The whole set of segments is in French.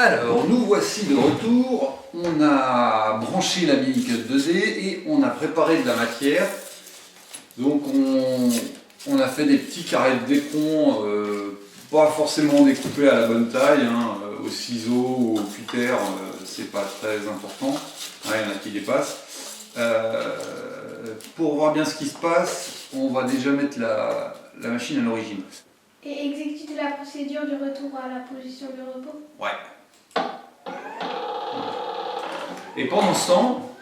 Alors, nous voici de retour. On a branché la mini cut 2D et on a préparé de la matière. Donc, on a fait des petits carrés de d'éperon, pas forcément découpés à la bonne taille, hein, au ciseau ou au cutter, c'est pas très important. Il y en a qui dépassent. Pour voir bien ce qui se passe, on va déjà mettre la machine à l'origine. Et exécuter la procédure du retour à la position de repos. Ouais. Et pendant ce temps,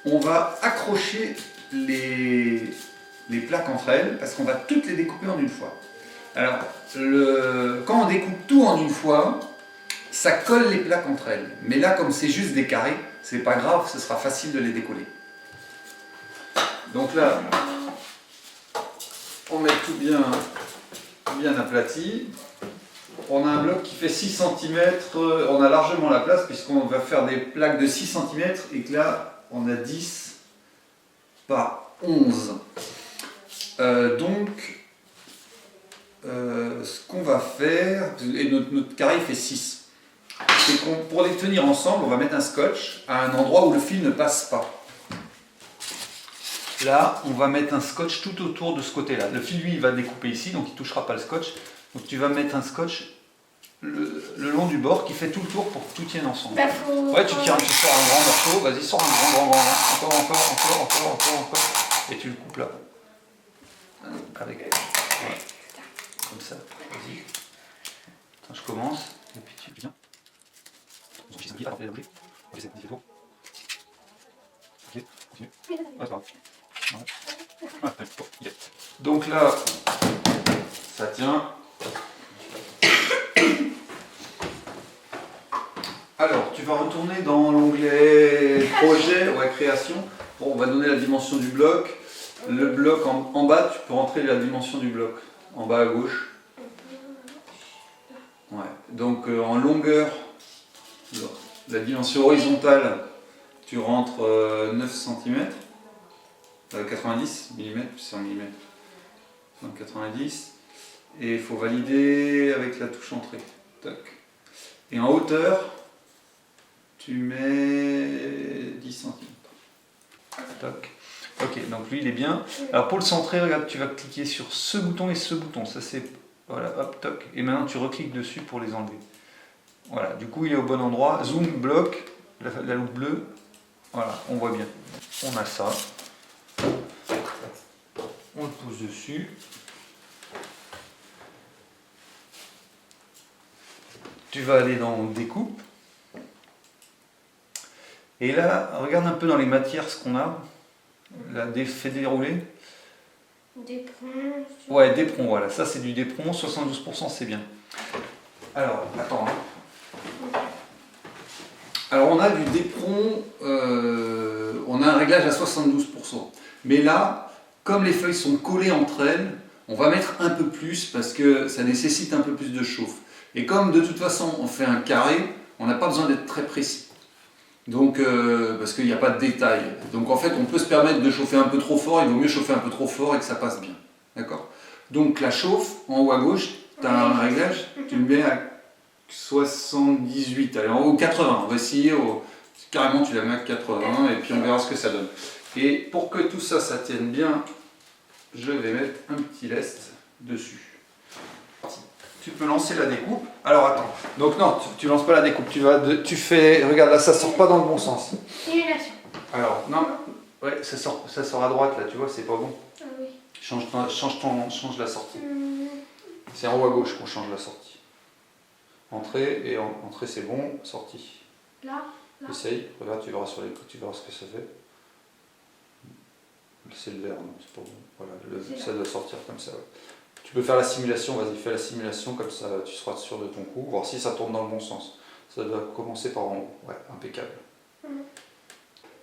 on va accrocher les plaques entre elles parce qu'on va toutes les découper en une fois. Alors, quand on découpe tout en une fois, ça colle les plaques entre elles. Mais là, comme c'est juste des carrés, c'est pas grave, ce sera facile de les décoller. Donc là, on met tout bien aplati. On a un bloc qui fait 6 cm, on a largement la place puisqu'on va faire des plaques de 6 cm et que là on a 10 par 11. Ce qu'on va faire, et notre carré fait 6, c'est qu'on pour les tenir ensemble, on va mettre un scotch à un endroit où le fil ne passe pas. Là, on va mettre un scotch tout autour de ce côté-là. Le fil, lui, il va découper ici, donc il ne touchera pas le scotch. Donc tu vas mettre un scotch le long du bord qui fait tout le tour pour que tout tienne ensemble. Ouais, tu sors un grand morceau, vas-y, sors un grand, encore, et tu le coupes là. Avec. Ouais. Comme ça, vas-y. Attends, je commence, et puis tu viens. Ok, continue. Ouais, c'est pas grave. Ouais. Donc là, ça tient. Alors, tu vas retourner dans l'onglet projet, création. Bon, on va donner la dimension du bloc. Le bloc en bas, tu peux rentrer la dimension du bloc. En bas à gauche. Ouais. Donc en longueur, la dimension horizontale, tu rentres 9 cm. 90 mm, c'est en mm. Donc 90. Et il faut valider avec la touche entrée. Tac. Et en hauteur, tu mets 10 cm. Toc. Ok, donc lui il est bien. Alors pour le centrer, regarde, tu vas cliquer sur ce bouton et ce bouton. Ça c'est. Voilà, hop, toc. Et maintenant tu recliques dessus pour les enlever. Voilà, du coup il est au bon endroit. Zoom, bloc, la loupe bleue. Voilà, on voit bien. On a ça. On le pousse dessus. Tu vas aller dans découpe. Et là, regarde un peu dans les matières ce qu'on a. Là, fait dérouler. D'éperon. Ouais, d'éperon, voilà. Ça, c'est du d'éperon. 72%, c'est bien. Alors, attends. Alors, on a du d'éperon. On a un réglage à 72%. Mais là, comme les feuilles sont collées entre elles, on va mettre un peu plus parce que ça nécessite un peu plus de chauffe. Et comme de toute façon, on fait un carré, on n'a pas besoin d'être très précis. Donc, parce qu'il n'y a pas de détail. Donc en fait, on peut se permettre de chauffer un peu trop fort, il vaut mieux chauffer un peu trop fort et que ça passe bien. D'accord? Donc la chauffe, en haut à gauche, tu as un réglage, tu le mets à 78, allez, en haut 80, on va essayer, carrément tu la mets à 80 et puis on verra ce que ça donne. Et pour que tout ça, ça tienne bien, je vais mettre un petit lest dessus. Tu peux lancer la découpe. Alors attends. Donc non, tu lances pas la découpe. Tu fais. Regarde là, ça sort pas dans le bon sens. Simulation. Alors non. Ouais, ça sort à droite là. Tu vois, c'est pas bon. Ah oui. Change la sortie. C'est en haut à gauche qu'on change la sortie. Entrée et entrée c'est bon. Sortie. Là. Essaye. Regarde, tu verras sur les. Tu verras ce que ça fait. C'est le vert, non, c'est pas bon. Voilà, ça doit sortir comme ça. Ouais. Tu peux faire la simulation, vas-y, fais la simulation, comme ça tu seras sûr de ton coup, voir si ça tourne dans le bon sens. Ça doit commencer par en haut, ouais, impeccable.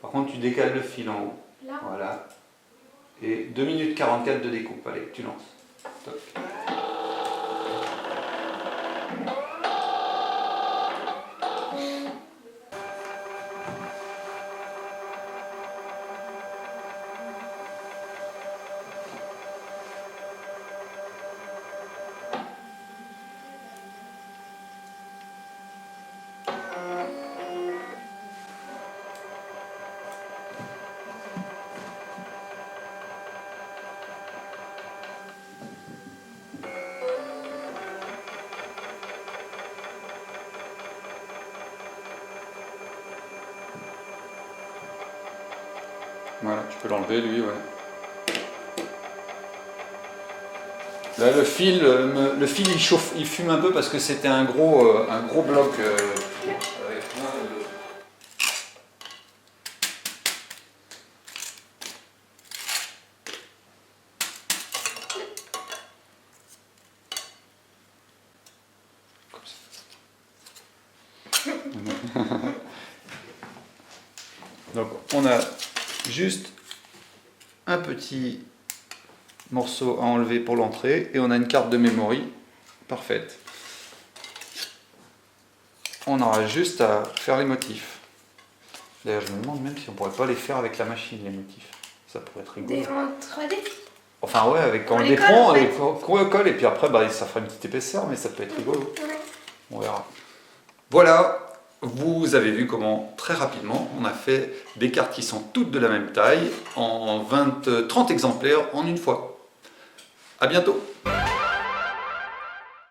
Par contre, tu décales le fil en haut. Là. Voilà. Et 2 minutes 44 de découpe, allez, tu lances. Toc. Voilà, tu peux l'enlever lui, ouais. Là, le fil il chauffe, il fume un peu parce que c'était un gros bloc avec plein de... Donc on a juste un petit morceau à enlever pour l'entrée et on a une carte de mémoire parfaite. On aura juste à faire les motifs. D'ailleurs je me demande même si on pourrait pas les faire avec la machine, les motifs. Ça pourrait être rigolo. En 3D. Enfin ouais, avec quand on On les les colle, prend, en on fait. les colle et puis après ça fera une petite épaisseur, mais ça peut être rigolo. Ouais. On verra. Voilà, vous avez vu comment très rapidement on a fait des cartes qui sont toutes de la même taille en 30 exemplaires en une fois. À bientôt.